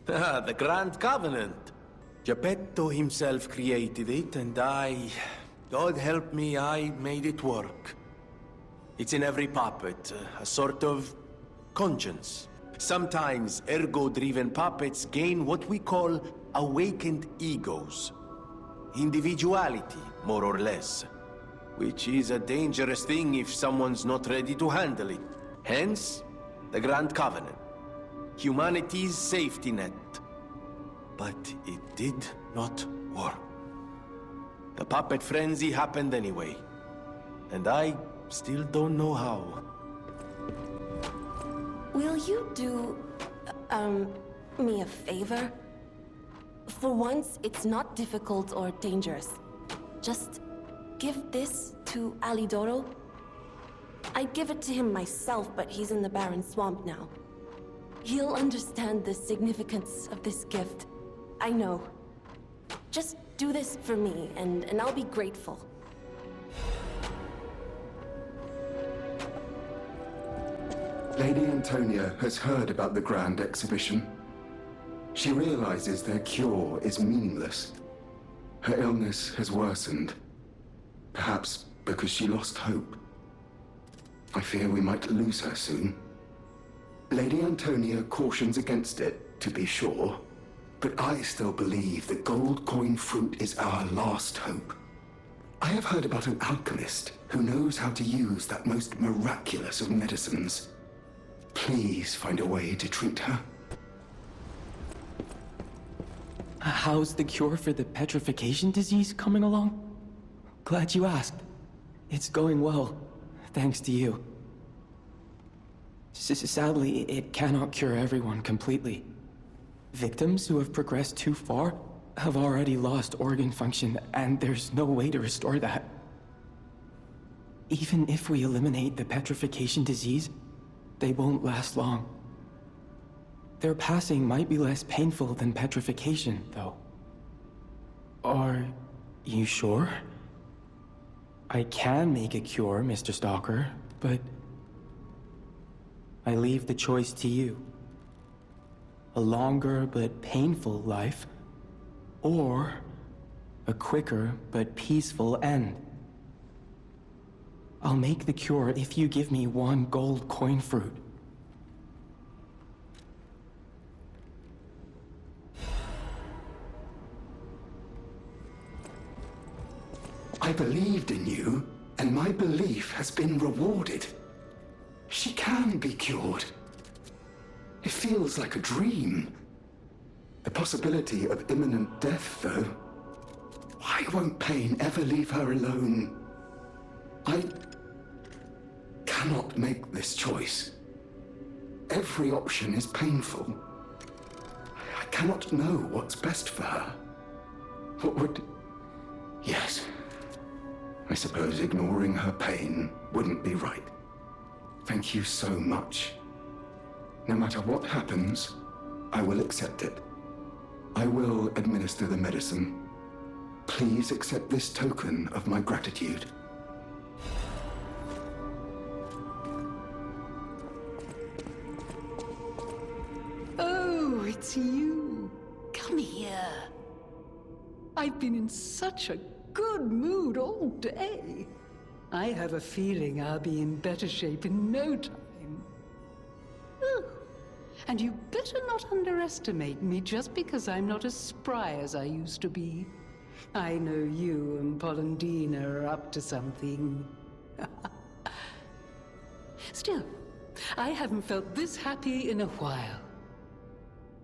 Ah, the Grand Covenant. Geppetto himself created it, and God help me, I made it work. It's in every puppet, a sort of conscience. Sometimes ergo-driven puppets gain what we call awakened egos. Individuality, more or less. Which is a dangerous thing if someone's not ready to handle it. Hence, the Grand Covenant. Humanity's safety net. But it did not work. The puppet frenzy happened anyway. And I still don't know how. Will you do, me a favor? For once, it's not difficult or dangerous. Just give this to Alidoro. I'd give it to him myself, but he's in the barren swamp now. He'll understand the significance of this gift. I know. Just do this for me, and I'll be grateful. Lady Antonia has heard about the Grand Exhibition. She realizes their cure is meaningless. Her illness has worsened. Perhaps because she lost hope. I fear we might lose her soon. Lady Antonia cautions against it, to be sure. But I still believe the gold coin fruit is our last hope. I have heard about an alchemist who knows how to use that most miraculous of medicines. Please find a way to treat her. How's the cure for the petrification disease coming along? Glad you asked. It's going well, thanks to you. Sadly, it cannot cure everyone completely. Victims who have progressed too far have already lost organ function, and there's no way to restore that. Even if we eliminate the petrification disease, they won't last long. Their passing might be less painful than petrification, though. Are you sure? I can make a cure, Mr. Stalker, but I leave the choice to you. A longer but painful life, or a quicker but peaceful end. I'll make the cure if you give me one gold coin fruit. I believed in you, and my belief has been rewarded. She can be cured. It feels like a dream. The possibility of imminent death, though. Why won't pain ever leave her alone? I cannot make this choice. Every option is painful. I cannot know what's best for her. What would... Yes. I suppose ignoring her pain wouldn't be right. Thank you so much. No matter what happens, I will accept it. I will administer the medicine. Please accept this token of my gratitude. Oh, it's you. Come here. I've been in such a good mood all day. I have a feeling I'll be in better shape in no time. Oh, and you better not underestimate me just because I'm not as spry as I used to be. I know you and Polendina are up to something. Still, I haven't felt this happy in a while.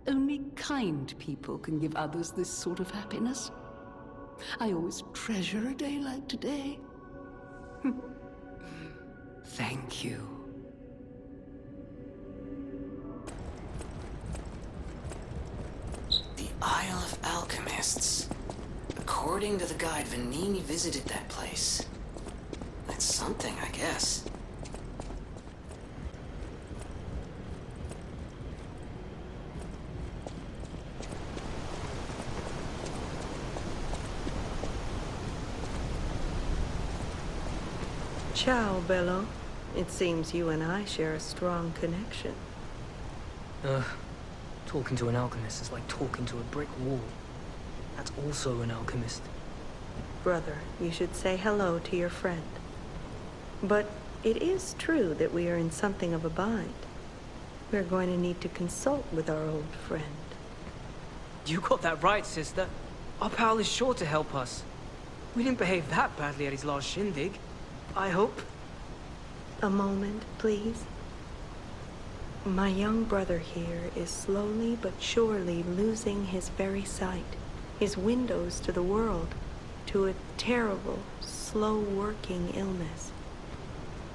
Only kind people can give others this sort of happiness. I always treasure a day like today. Thank you. The Isle of Alchemists. According to the guide, Vanini visited that place. That's something, I guess. Ciao, Bello. It seems you and I share a strong connection. Talking to an alchemist is like talking to a brick wall. That's also an alchemist. Brother, you should say hello to your friend. But it is true that we are in something of a bind. We're going to need to consult with our old friend. You got that right, sister. Our pal is sure to help us. We didn't behave that badly at his last shindig. I hope. A moment, please. My young brother here is slowly but surely losing his very sight, his windows to the world, to a terrible, slow-working illness.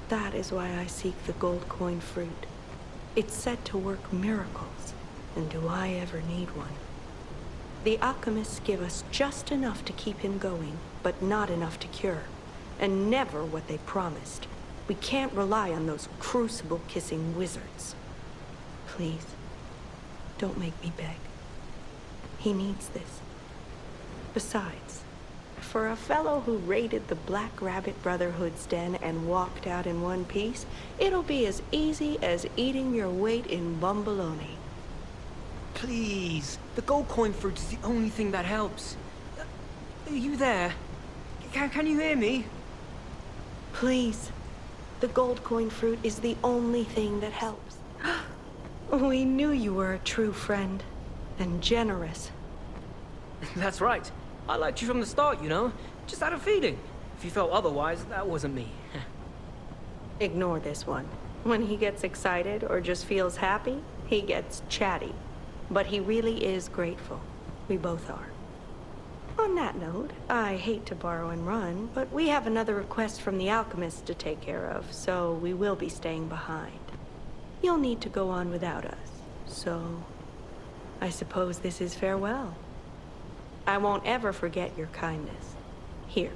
That is why I seek the gold coin fruit. It's said to work miracles, and do I ever need one? The alchemists give us just enough to keep him going, but not enough to cure, and never what they promised. We can't rely on those crucible-kissing wizards. Please, don't make me beg. He needs this. Besides, for a fellow who raided the Black Rabbit Brotherhood's den and walked out in one piece, it'll be as easy as eating your weight in bumbaloni. Please. The gold coin fruit is the only thing that helps. Are you there? Can you hear me? Please. The gold coin fruit is the only thing that helps. We knew you were a true friend. And generous. That's right. I liked you from the start, you know? Just had a feeling. If you felt otherwise, that wasn't me. Ignore this one. When he gets excited or just feels happy, he gets chatty. But he really is grateful. We both are. On that note, I hate to borrow and run, but we have another request from the alchemist to take care of, so we will be staying behind. You'll need to go on without us, so I suppose this is farewell. I won't ever forget your kindness. Here,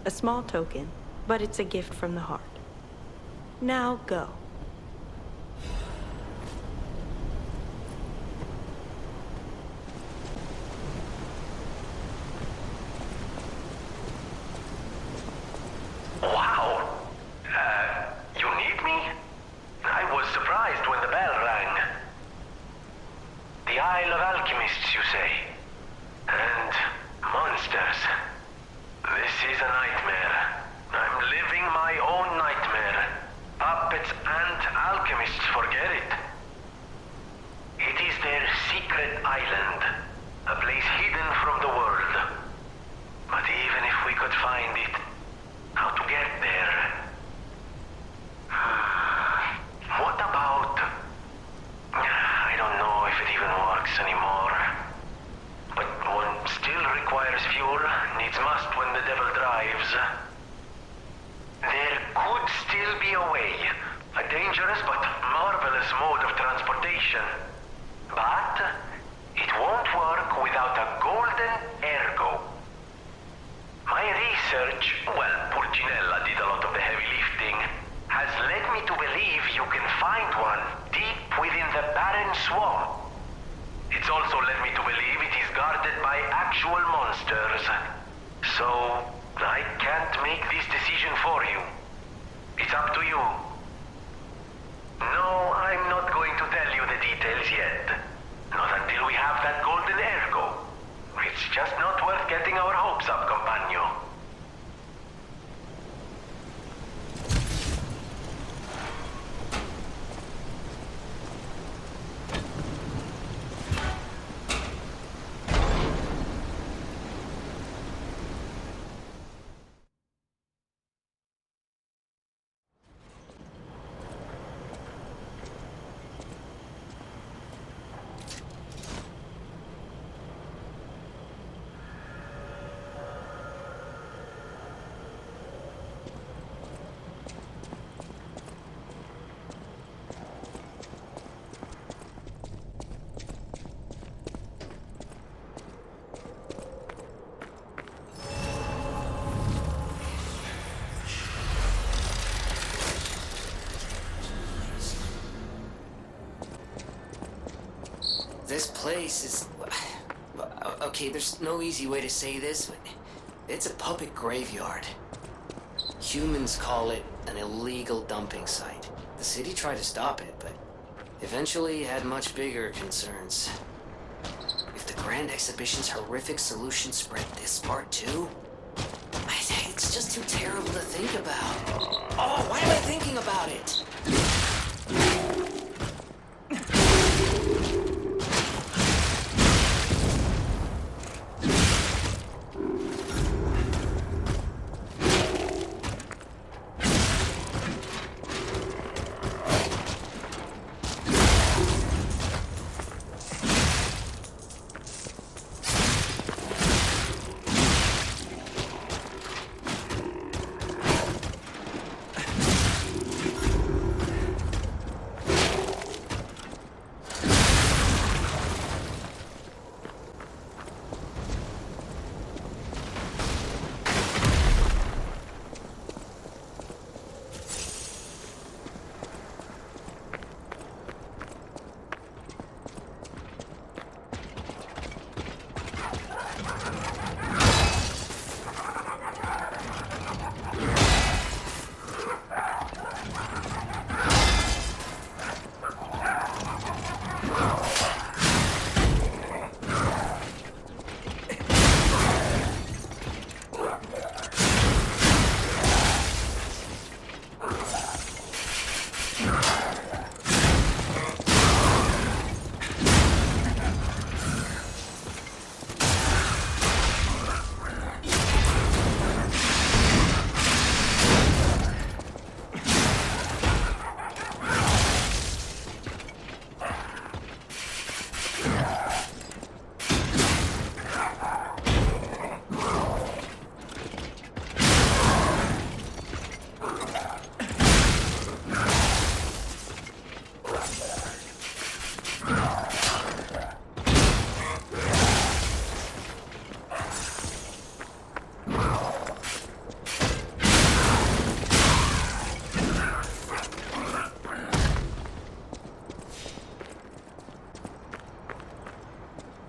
a small token, but it's a gift from the heart. Now go. Wow! You need me? I was surprised when the bell rang. The Isle of Alchemists, you say? And monsters. This is a nightmare. I'm living my own nightmare. Puppets and alchemists forget it. It is their secret island, a place hidden from the world. But even if we could find it, how to get there? What about... I don't know if it even works anymore. But one still requires fuel, needs must when the devil drives. There could still be a way. A dangerous but marvelous mode of transportation. But it won't work without a golden ergo. My research, well, Pulcinella did a lot of the heavy lifting, has led me to believe you can find one deep within the barren swamp. It's also led me to believe it is guarded by actual monsters. So, I can't make this decision for you. It's up to you. No, I'm not going to tell you the details yet. Not until we have that golden ergo. It's just not worth getting our hopes up, compagno. This place is... Okay, there's no easy way to say this, but it's a puppet graveyard. Humans call it an illegal dumping site. The city tried to stop it, but Eventually, he had much bigger concerns. If the Grand Exhibition's horrific solution spread this far too, it's just too terrible to think about. Oh, why am I thinking about it?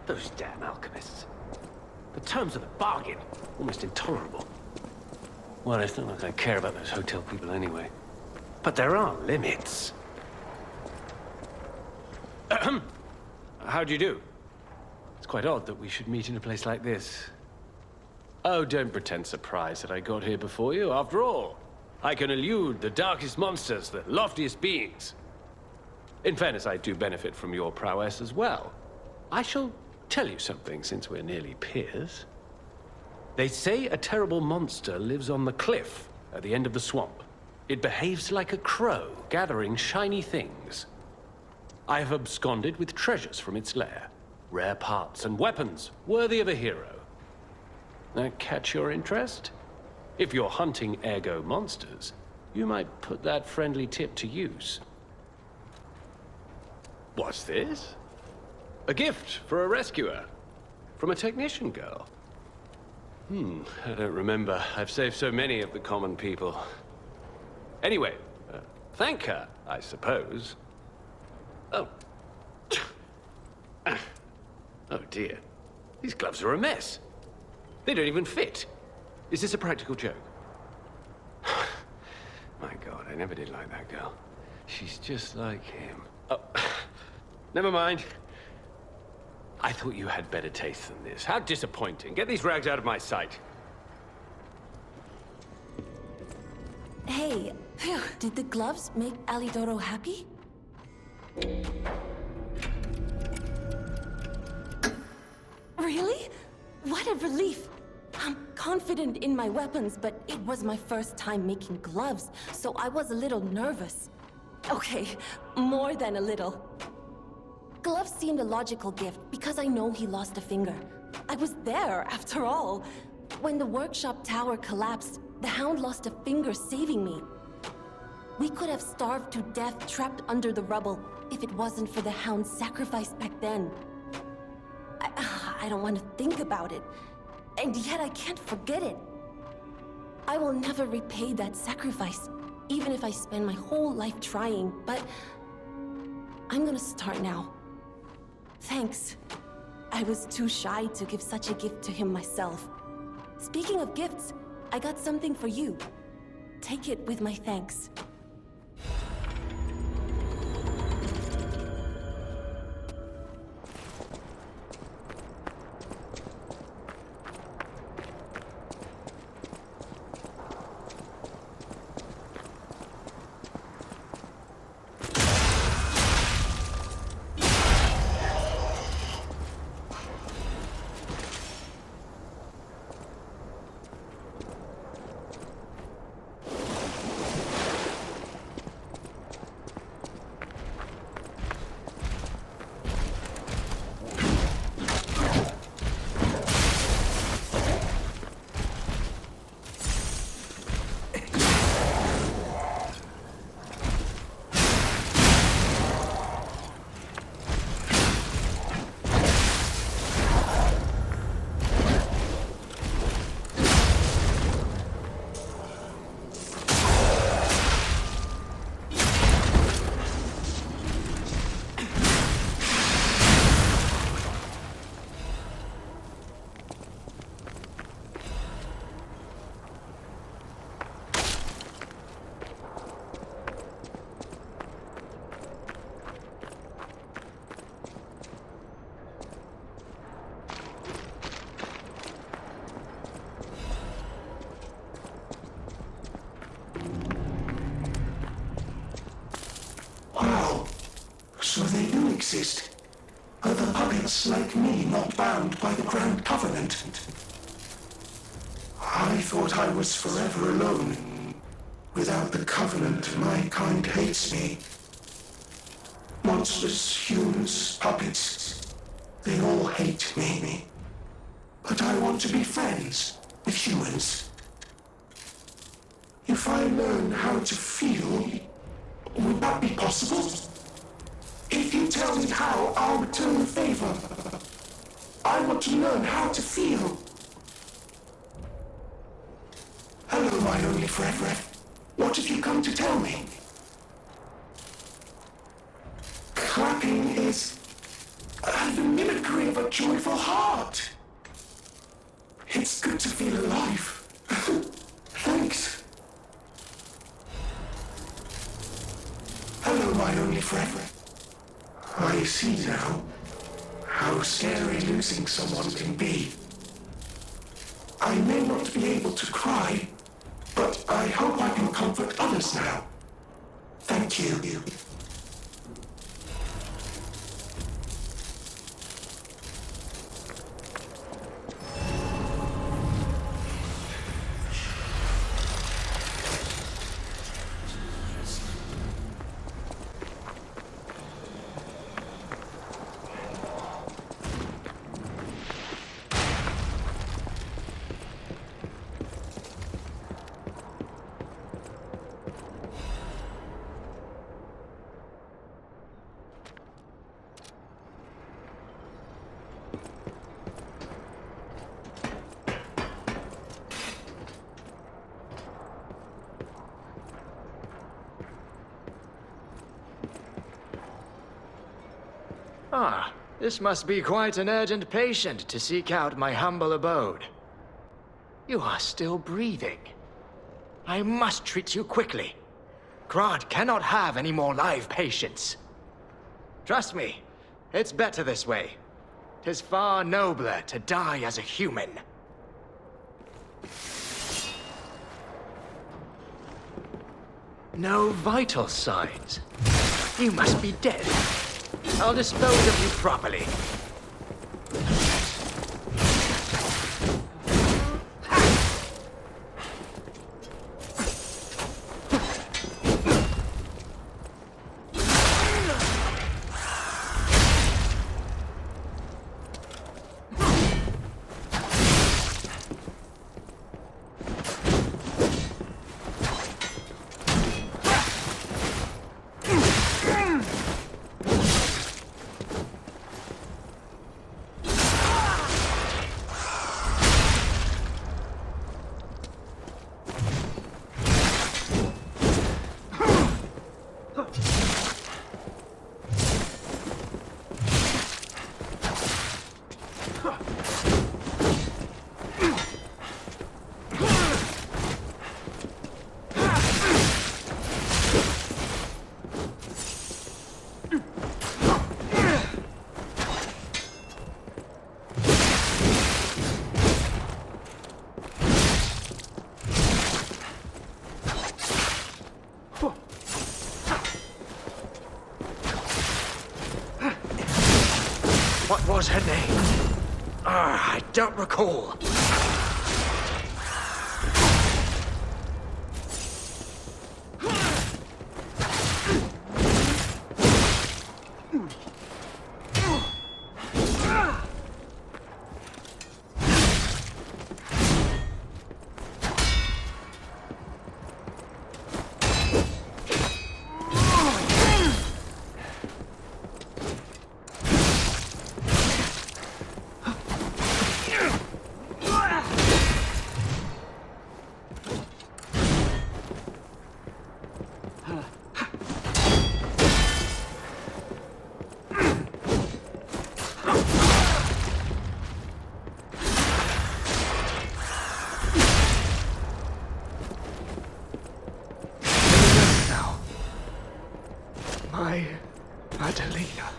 Those damn alchemists. The terms of the bargain, almost intolerable. Well, it's not like I care about those hotel people anyway. But there are limits. Ahem. How do you do? It's quite odd that we should meet in a place like this. Oh, don't pretend surprised that I got here before you. After all, I can elude the darkest monsters, the loftiest beings. In fairness, I do benefit from your prowess as well. I shall tell you something, since we're nearly peers. They say a terrible monster lives on the cliff at the end of the swamp. It behaves like a crow, gathering shiny things. I have absconded with treasures from its lair. Rare parts and weapons, worthy of a hero. That catch your interest? If you're hunting ergo monsters, you might put that friendly tip to use. What's this? A gift for a rescuer. From a technician girl. I don't remember. I've saved so many of the common people. Anyway, thank her, I suppose. Oh. Oh dear. These gloves are a mess. They don't even fit. Is this a practical joke? My God, I never did like that girl. She's just like him. Oh, never mind. I thought you had better taste than this. How disappointing. Get these rags out of my sight. Hey, did the gloves make Alidoro happy? Really? What a relief! I'm confident in my weapons, but it was my first time making gloves, so I was a little nervous. Okay, more than a little. Gloves seemed a logical gift because I know he lost a finger. I was there, after all. When the workshop tower collapsed, the Hound lost a finger saving me. We could have starved to death trapped under the rubble if it wasn't for the Hound's sacrifice back then. I don't want to think about it, and yet I can't forget it. I will never repay that sacrifice, even if I spend my whole life trying, but I'm gonna start now. Thanks. I was too shy to give such a gift to him myself. Speaking of gifts, I got something for you. Take it with my thanks. So they do exist. Other puppets like me not bound by the Grand Covenant. I thought I was forever alone. Without the Covenant, my kind hates me. Monsters, humans, puppets, they all hate me. But I want to be friends with humans. If I learn how to feel, would that be possible? If you tell me how, I'll return the favor. I want to learn how to feel. Hello, my only friend. What have you come to tell me? Clapping is the mimicry of a joyful heart. It's good to feel alive. Thanks. Hello, my only friend. I see now how scary losing someone can be. I may not be able to cry, but I hope I can comfort others now. Thank you. Ah, this must be quite an urgent patient to seek out my humble abode. You are still breathing. I must treat you quickly. Grant cannot have any more live patients. Trust me, it's better this way. 'Tis far nobler to die as a human. No vital signs. You must be dead. I'll dispose of you properly. What was her name? I don't recall. My Adelina.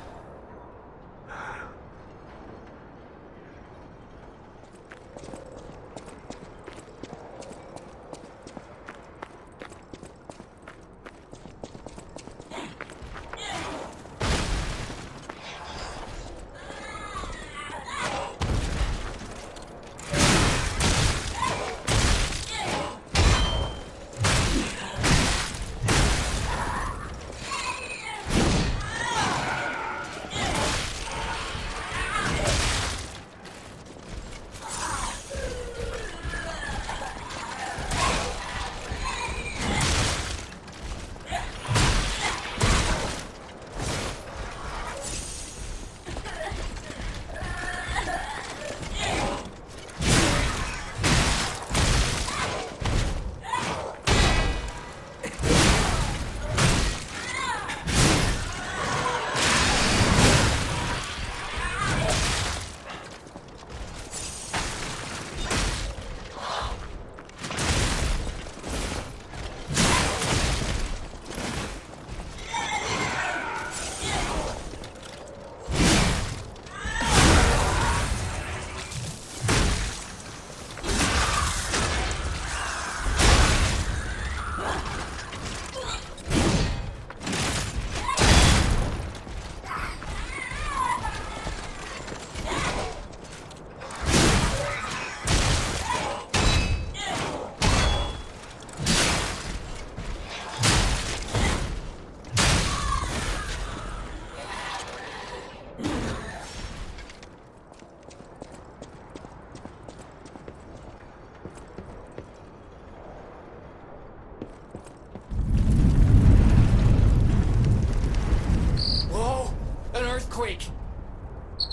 earthquake!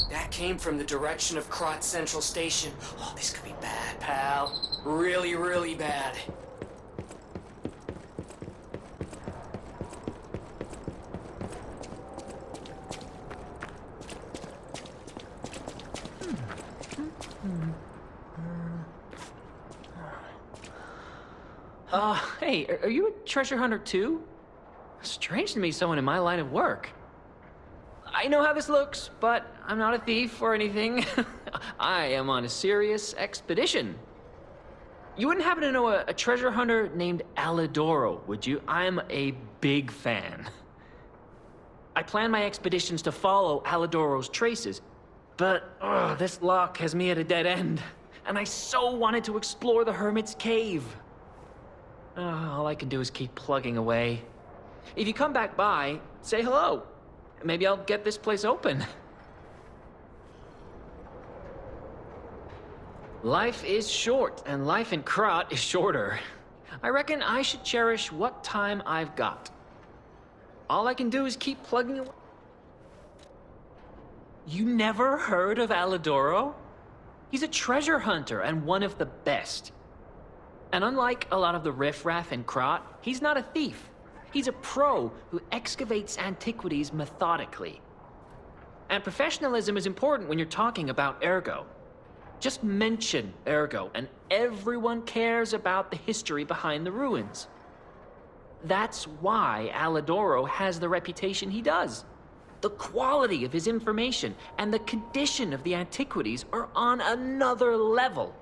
That came from the direction of Krot Central Station. Oh, this could be bad, pal. Really, really bad. Hey, are you a treasure hunter too? Strange to me, someone in my line of work. I know how this looks, but I'm not a thief or anything. I am on a serious expedition. You wouldn't happen to know a treasure hunter named Alidoro, would you? I'm a big fan. I plan my expeditions to follow Alidoro's traces, but this lock has me at a dead end, and I so wanted to explore the Hermit's Cave. All I can do is keep plugging away. If you come back by, say hello. Maybe I'll get this place open. Life is short, and life in Krot is shorter. I reckon I should cherish what time I've got. All I can do is keep plugging away. You never heard of Alidoro? He's a treasure hunter and one of the best. And unlike a lot of the riffraff in Krot, he's not a thief. He's a pro who excavates antiquities methodically. And professionalism is important when you're talking about Ergo. Just mention Ergo, and everyone cares about the history behind the ruins. That's why Alidoro has the reputation he does. The quality of his information and the condition of the antiquities are on another level.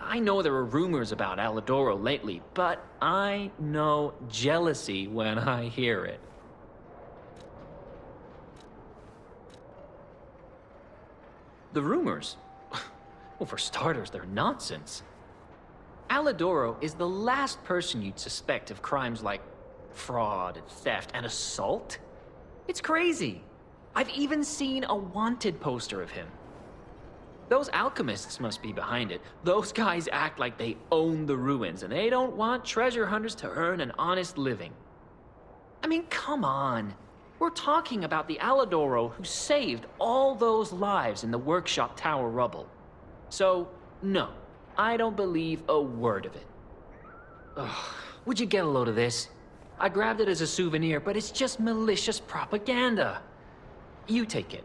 I know there are rumors about Alidoro lately, but I know jealousy when I hear it. The rumors? Well, for starters, they're nonsense. Alidoro is the last person you'd suspect of crimes like fraud and theft and assault. It's crazy. I've even seen a wanted poster of him. Those alchemists must be behind it. Those guys act like they own the ruins, and they don't want treasure hunters to earn an honest living. I mean, come on. We're talking about the Alidoro who saved all those lives in the workshop tower rubble. So, no, I don't believe a word of it. Ugh, would you get a load of this? I grabbed it as a souvenir, but it's just malicious propaganda. You take it.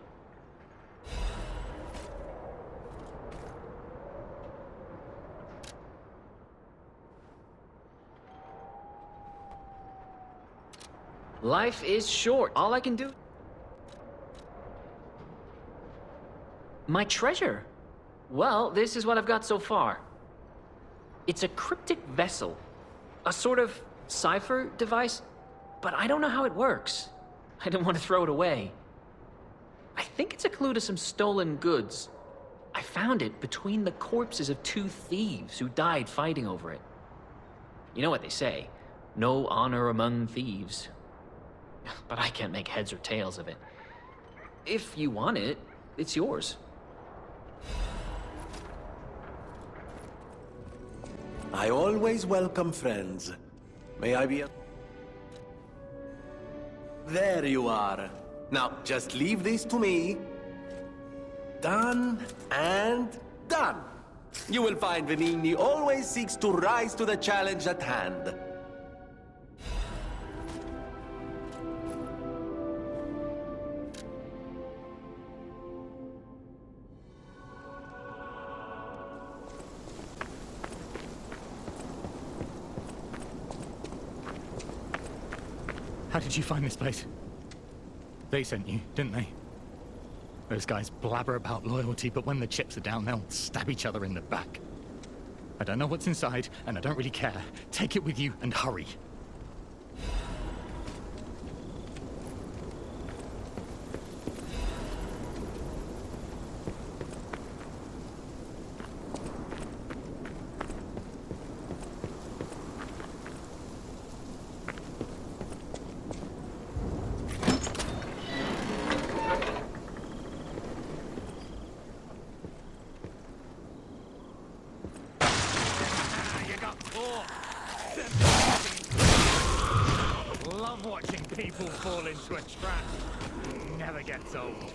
Life is short. All I can do... My treasure? Well, this is what I've got so far. It's a cryptic vessel. A sort of cipher device, but I don't know how it works. I don't want to throw it away. I think it's a clue to some stolen goods. I found it between the corpses of 2 thieves who died fighting over it. You know what they say, no honor among thieves. But I can't make heads or tails of it. If you want it, it's yours. I always welcome friends. May I be There you are. Now, just leave this to me. Done and done. You will find Venigni always seeks to rise to the challenge at hand. How did you find this place? They sent you, didn't they? Those guys blabber about loyalty, but when the chips are down, they'll stab each other in the back. I don't know what's inside, and I don't really care. Take it with you and hurry. Love watching people fall into a trap. never gets old.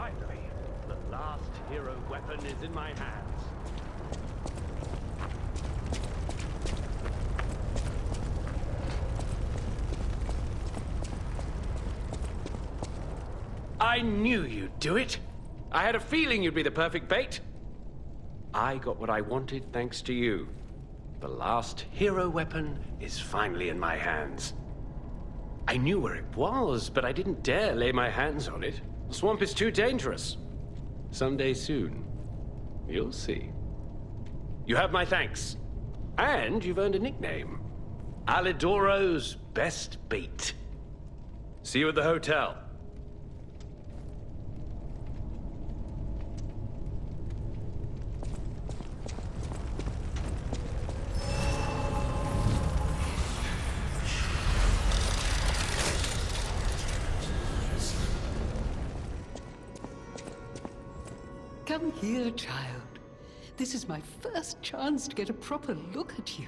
Finally, the last hero weapon is in my hands. I knew you'd do it. I had a feeling you'd be the perfect bait. I got what I wanted thanks to you. The last hero weapon is finally in my hands. I knew where it was, but I didn't dare lay my hands on it. The swamp is too dangerous. Someday soon, you'll see. You have my thanks. And you've earned a nickname. Alidoro's best bait. See you at the hotel. Come here, child. This is my first chance to get a proper look at you.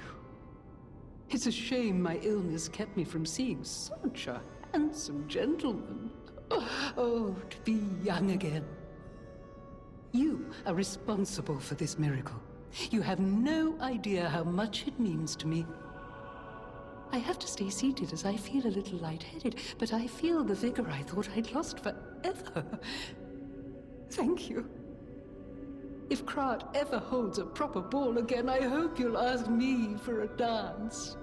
It's a shame my illness kept me from seeing such a handsome gentleman. Oh, to be young again. You are responsible for this miracle. You have no idea how much it means to me. I have to stay seated as I feel a little lightheaded, but I feel the vigor I thought I'd lost forever. Thank you. If Krat ever holds a proper ball again, I hope you'll ask me for a dance.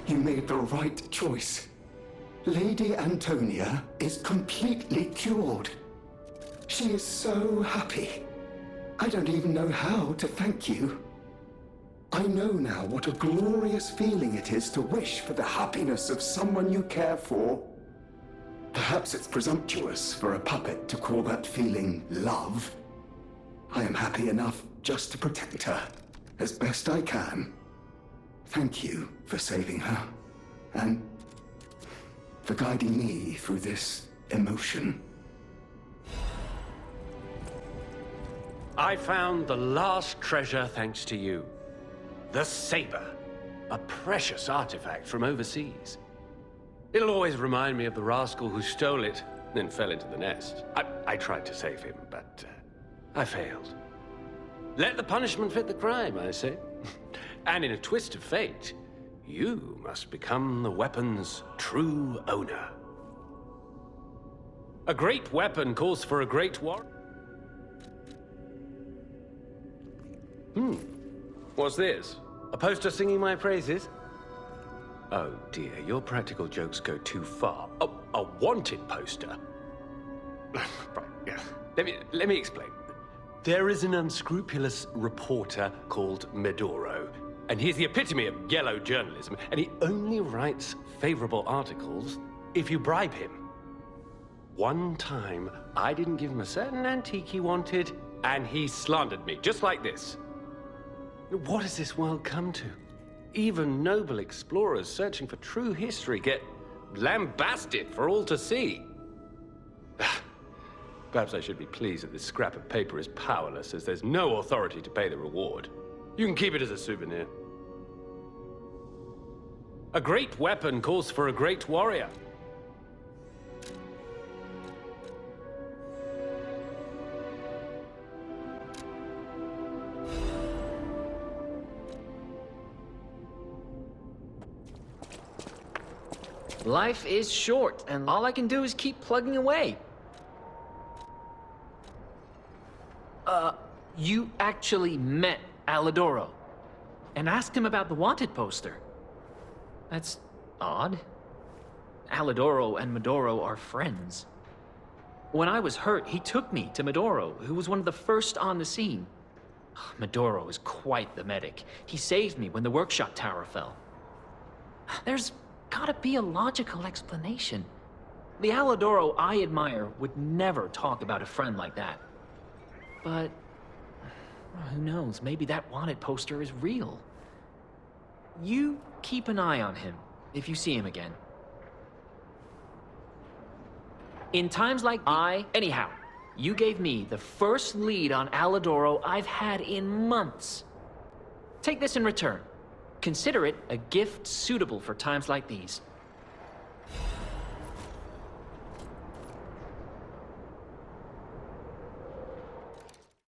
You made the right choice. Lady Antonia is completely cured. She is so happy. I don't even know how to thank you. I know now what a glorious feeling it is to wish for the happiness of someone you care for. Perhaps it's presumptuous for a puppet to call that feeling love. I am happy enough just to protect her as best I can. Thank you for saving her, and for guiding me through this emotion. I found the last treasure thanks to you. The saber, a precious artifact from overseas. It'll always remind me of the rascal who stole it, then fell into the nest. I tried to save him, but I failed. Let the punishment fit the crime, I say. And in a twist of fate, you must become the weapon's true owner. A great weapon calls for a great war. What's this? A poster singing my praises? Oh dear, your practical jokes go too far. A wanted poster? Right, yeah. Let me explain. There is an unscrupulous reporter called Medoro, and he's the epitome of yellow journalism, and he only writes favorable articles if you bribe him. One time, I didn't give him a certain antique he wanted, and he slandered me, just like this. What has this world come to? Even noble explorers searching for true history get lambasted for all to see. Perhaps I should be pleased that this scrap of paper is powerless, as there's no authority to pay the reward. You can keep it as a souvenir. A great weapon calls for a great warrior. Life is short, and all I can do is keep plugging away. You actually met Alidoro and asked him about the wanted poster. That's odd. Alidoro and Medoro are friends. When I was hurt, he took me to Medoro, who was one of the first on the scene. Medoro is quite the medic. He saved me when the workshop tower fell. There's gotta be a logical explanation. The Alidoro I admire would never talk about a friend like that. But who knows, maybe that wanted poster is real. You keep an eye on him if you see him again. In times like anyhow, you gave me the first lead on Alidoro I've had in months. Take this in return. Consider it a gift suitable for times like these.